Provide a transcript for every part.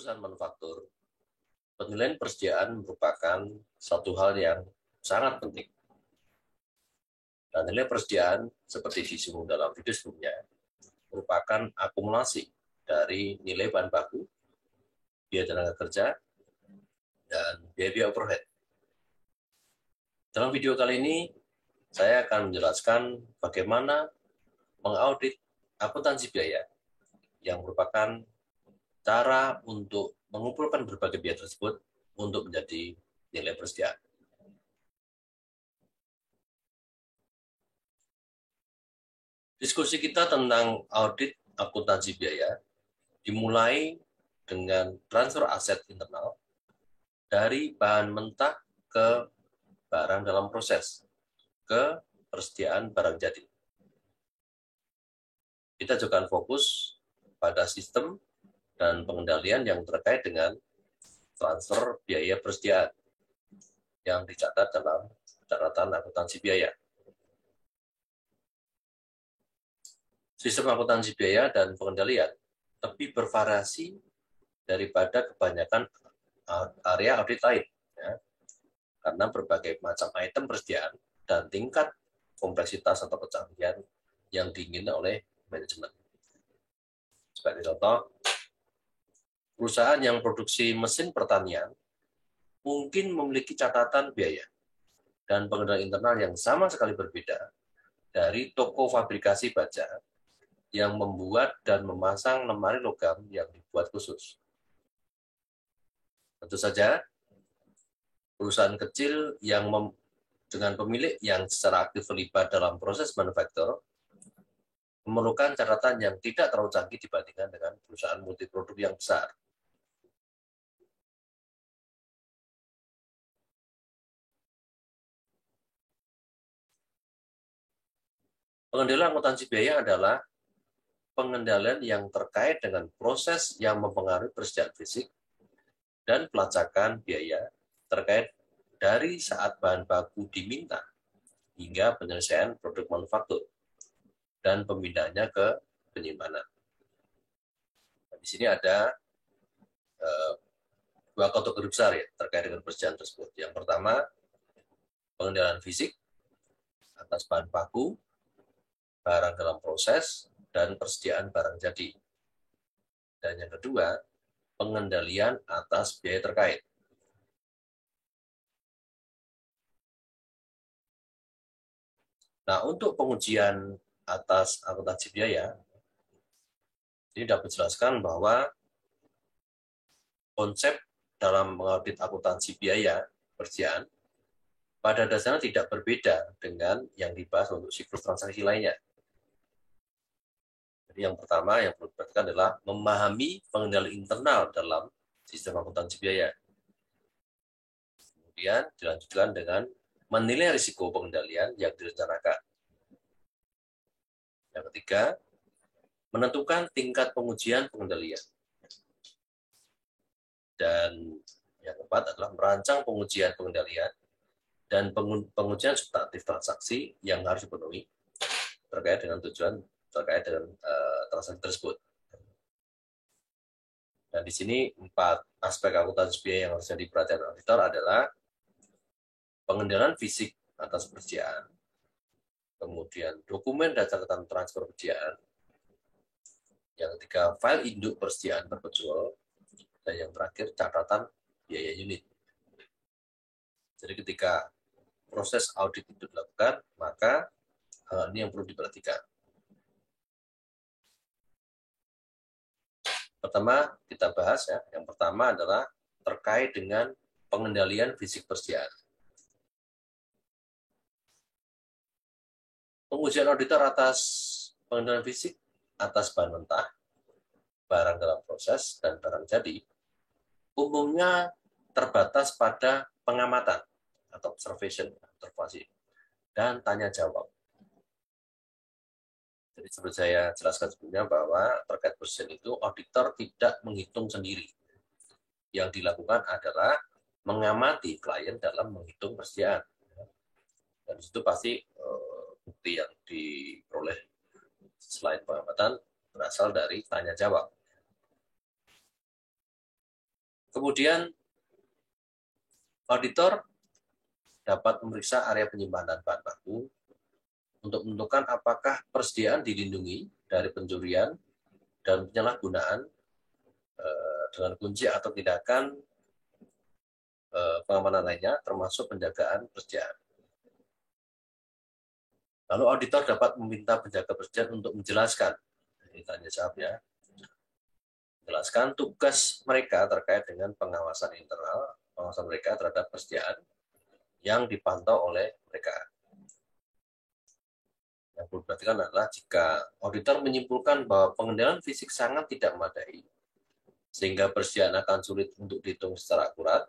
perusahaan manufaktur, penilaian persediaan merupakan satu hal yang sangat penting. Dan nilai persediaan, seperti disinggung dalam video sebelumnya, merupakan akumulasi dari nilai bahan baku, biaya tenaga kerja, dan biaya overhead. Dalam video kali ini, saya akan menjelaskan bagaimana mengaudit akuntansi biaya, yang merupakan cara untuk mengumpulkan berbagai biaya tersebut untuk menjadi nilai persediaan. Diskusi kita tentang audit akuntansi biaya dimulai dengan transfer aset internal dari bahan mentah ke barang dalam proses, ke persediaan barang jadi. Kita juga akan fokus pada sistem dan pengendalian yang terkait dengan transfer biaya persediaan yang dicatat dalam catatan akuntansi biaya. Sistem akuntansi biaya dan pengendalian lebih bervariasi daripada kebanyakan area audit lain, ya, karena berbagai macam item persediaan dan tingkat kompleksitas atau kecanggihan yang diinginkan oleh manajemen. Sebagai contoh, perusahaan yang produksi mesin pertanian mungkin memiliki catatan biaya dan pengendalian internal yang sama sekali berbeda dari toko fabrikasi baja yang membuat dan memasang lemari logam yang dibuat khusus. Tentu saja, perusahaan kecil yang dengan pemilik yang secara aktif terlibat dalam proses manufaktur memerlukan catatan yang tidak terlalu canggih dibandingkan dengan perusahaan multiproduk yang besar. Pengendalian akuntansi biaya adalah pengendalian yang terkait dengan proses yang mempengaruhi persediaan fisik dan pelacakan biaya terkait dari saat bahan baku diminta hingga penyelesaian produk manufaktur dan pemindahannya ke penyimpanan. Nah, di sini ada dua kategori besar ya terkait dengan persediaan tersebut. Yang pertama, pengendalian fisik atas bahan baku, barang dalam proses, dan persediaan barang jadi. Dan yang kedua, pengendalian atas biaya terkait. Nah, untuk pengujian atas akuntansi biaya, ini dapat dijelaskan bahwa konsep dalam mengaudit akuntansi biaya persediaan pada dasarnya tidak berbeda dengan yang dibahas untuk siklus transaksi lainnya. Jadi yang pertama yang perlu diperhatikan adalah memahami pengendali internal dalam sistem akuntansi biaya. Kemudian dilanjutkan dengan menilai risiko pengendalian yang direncanakan. Yang ketiga, menentukan tingkat pengujian pengendalian. Dan yang keempat adalah merancang pengujian pengendalian dan pengujian substantif transaksi yang harus dipenuhi terkait dengan tujuan terkait dengan transaksi tersebut. Dan di sini 4 aspek akuntansi biaya yang harus diperhatikan auditor adalah pengendalian fisik atas persediaan, kemudian dokumen dan catatan transfer persediaan, yang ketiga file induk persediaan terpenjual, dan yang terakhir catatan biaya unit. Jadi ketika proses audit itu dilakukan, maka hal ini yang perlu diperhatikan. Pertama kita bahas ya, yang pertama adalah terkait dengan pengendalian fisik persediaan. Pengujian auditor atas pengendalian fisik atas bahan mentah, barang dalam proses, dan barang jadi umumnya terbatas pada pengamatan atau observation, observasi, dan tanya jawab. Jadi seperti saya jelaskan sebelumnya bahwa terkait persediaan itu auditor tidak menghitung sendiri. Yang dilakukan adalah mengamati klien dalam menghitung persediaan. Dan itu pasti bukti yang diperoleh selain pengamatan berasal dari tanya jawab. Kemudian auditor dapat memeriksa area penyimpanan bahan baku untuk menentukan apakah persediaan dilindungi dari pencurian dan penyalahgunaan dengan kunci atau tindakan pengamanan lainnya, termasuk penjagaan persediaan. Lalu auditor dapat meminta penjaga persediaan untuk menjelaskan, ini tanya jawab ya, menjelaskan tugas mereka terkait dengan pengawasan internal, pengawasan mereka terhadap persediaan yang dipantau oleh mereka. Yang perlu diperhatikan adalah jika auditor menyimpulkan bahwa pengendalian fisik sangat tidak memadai, sehingga persediaan akan sulit untuk dihitung secara akurat,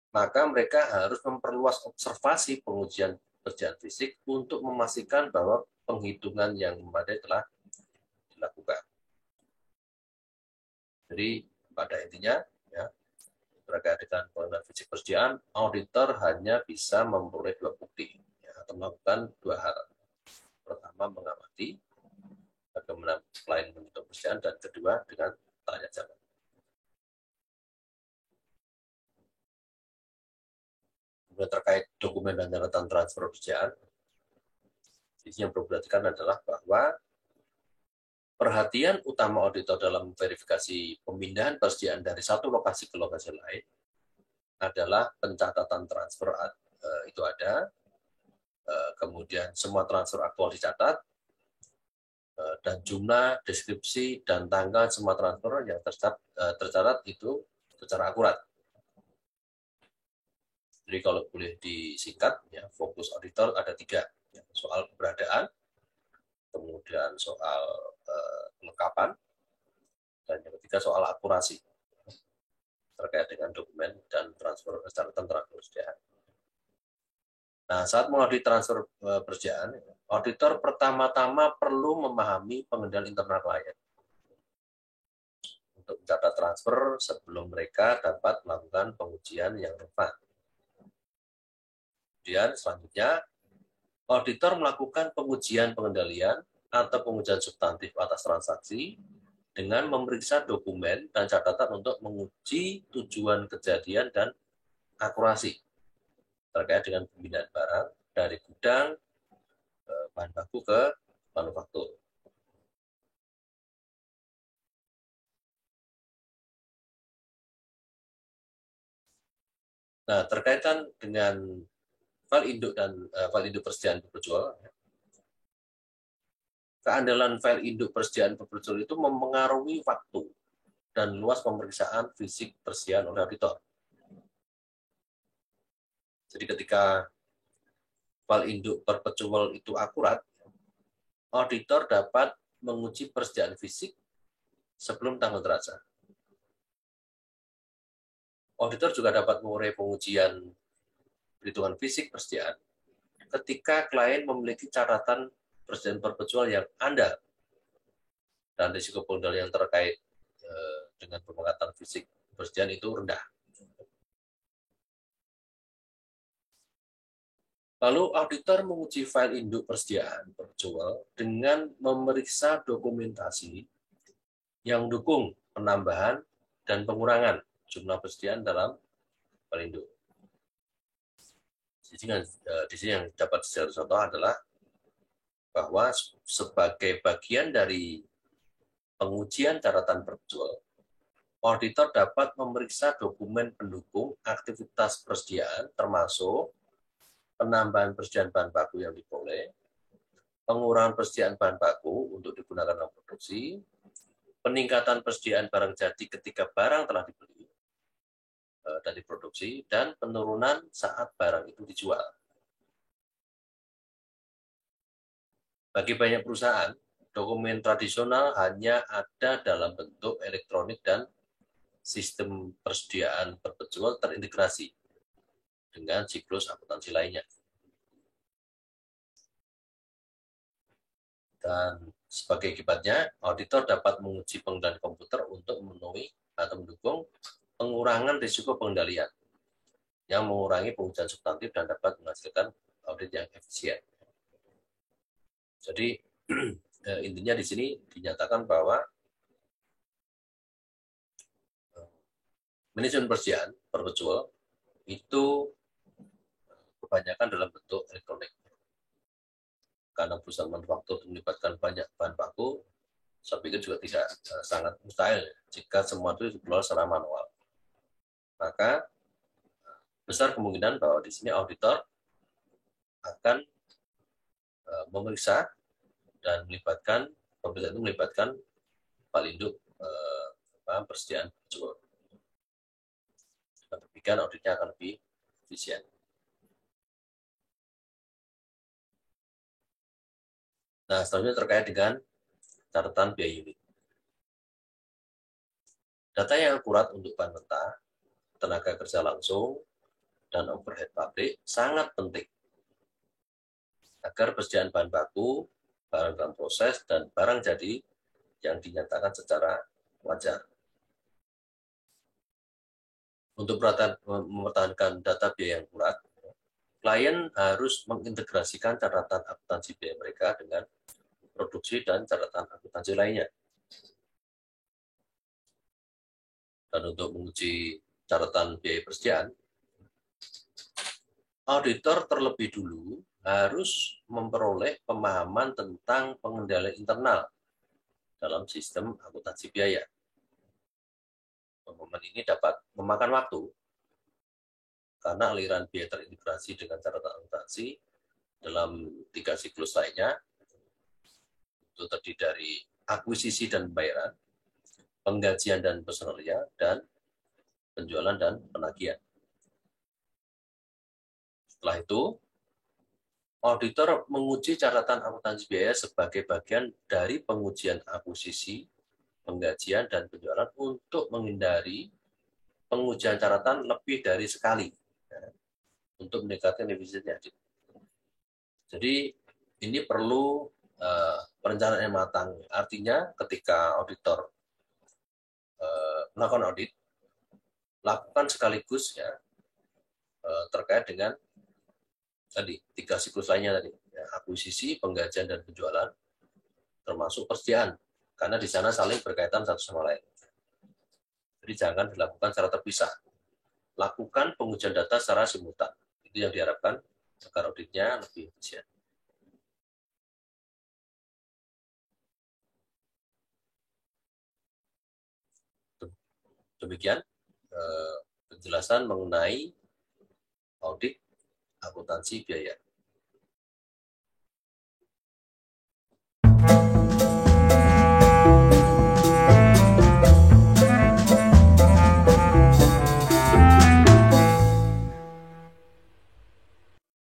maka mereka harus memperluas observasi pengujian persediaan fisik untuk memastikan bahwa penghitungan yang memadai telah dilakukan. Jadi pada intinya, ya, terkait dengan pengendalian fisik persediaan, auditor hanya bisa memperoleh dua bukti, ya, atau melakukan dua hal. Pertama, mengamati bagaimana klien menghitung persediaan, dan kedua, dengan tanya jawab. Kemudian terkait dokumen dan catatan transfer persediaan, yang perlu diperhatikan adalah bahwa perhatian utama auditor dalam verifikasi pemindahan persediaan dari satu lokasi ke lokasi lain adalah pencatatan transfer itu ada, kemudian semua transfer aktual dicatat, dan jumlah, deskripsi, dan tanggal semua transfer yang tercatat itu secara akurat. Jadi kalau boleh disingkat, ya, fokus auditor ada 3, ya, soal keberadaan, kemudian soal kelengkapan, dan yang ketiga soal akurasi terkait dengan dokumen dan transfer catatan transfer persediaan. Nah, saat mengaudit transfer persediaan, auditor pertama-tama perlu memahami pengendalian internal klien untuk mencatat transfer sebelum mereka dapat melakukan pengujian yang relevan. Kemudian selanjutnya, auditor melakukan pengujian pengendalian atau pengujian substantif atas transaksi dengan memeriksa dokumen dan catatan untuk menguji tujuan kejadian dan akurasi terkait dengan pemindahan barang dari gudang bahan baku ke manufaktur. Nah, terkaitan dengan file induk dan file induk persediaan berjual, keandalan file induk persediaan berjual itu mempengaruhi waktu dan luas pemeriksaan fisik persediaan oleh auditor. Jadi ketika file induk perpetual itu akurat, auditor dapat menguji persediaan fisik sebelum tanggal terasa. Auditor juga dapat mengurai pengujian perhitungan fisik persediaan ketika klien memiliki catatan persediaan perpetual yang andal dan risiko pengendalian yang terkait dengan pemengatan fisik persediaan itu rendah. Lalu auditor menguji file induk persediaan perpetual dengan memeriksa dokumentasi yang mendukung penambahan dan pengurangan jumlah persediaan dalam file induk. Di sini yang dapat saya contoh adalah bahwa sebagai bagian dari pengujian catatan perpetual, auditor dapat memeriksa dokumen pendukung aktivitas persediaan termasuk penambahan persediaan bahan baku yang diperoleh, pengurangan persediaan bahan baku untuk digunakan dalam produksi, peningkatan persediaan barang jadi ketika barang telah dibeli dan diproduksi, dan penurunan saat barang itu dijual. Bagi banyak perusahaan, dokumen tradisional hanya ada dalam bentuk elektronik dan sistem persediaan perpetual terintegrasi dengan siklus akuntansi lainnya. Dan sebagai akibatnya, auditor dapat menguji pengendalian komputer untuk memenuhi atau mendukung pengurangan risiko pengendalian yang mengurangi pengujian substantif dan dapat menghasilkan audit yang efisien. Jadi intinya di sini dinyatakan bahwa Manajemen persediaan perpetual itu kebanyakan dalam bentuk elektronik. Karena perusahaan manufaktur melibatkan banyak bahan baku, saya pikir juga tidak sangat mustahil jika semua itu dikelola secara manual. Maka besar kemungkinan bahwa di sini auditor akan memeriksa dan melibatkan Pak Linduk persediaan perpetual. Demikian auditnya akan lebih efisien. Nah, selanjutnya terkait dengan catatan biaya unit. Data yang akurat untuk bahan mentah, tenaga kerja langsung, dan overhead pabrik sangat penting agar persediaan bahan baku, barang dalam proses, dan barang jadi yang dinyatakan secara wajar. Untuk mempertahankan data biaya yang akurat, klien harus mengintegrasikan catatan akuntansi biaya mereka dengan produksi dan catatan akuntansi lainnya. Dan untuk menguji catatan biaya persediaan, auditor terlebih dulu harus memperoleh pemahaman tentang pengendalian internal dalam sistem akuntansi biaya. Pemahaman ini dapat memakan waktu karena aliran biaya terintegrasi dengan catatan akuntansi dalam 3 siklus lainnya itu terdiri dari akuisisi dan pembayaran, penggajian dan personalia, dan penjualan dan penagihan. Setelah itu, auditor menguji catatan akuntansi biaya sebagai bagian dari pengujian akuisisi, penggajian, dan penjualan untuk menghindari pengujian catatan lebih dari sekali untuk meningkatkan efisiensi. Jadi ini perlu perencanaan yang matang. Artinya ketika auditor melakukan audit, lakukan sekaligus ya terkait dengan tadi 3 siklus lainnya tadi, ya, akuisisi, penggajian, dan penjualan, termasuk persediaan, karena di sana saling berkaitan satu sama lain. Jadi jangan dilakukan secara terpisah. Lakukan pengujian data secara simultan. Itu yang diharapkan agar auditnya lebih efisien. Demikian penjelasan mengenai audit akuntansi biaya.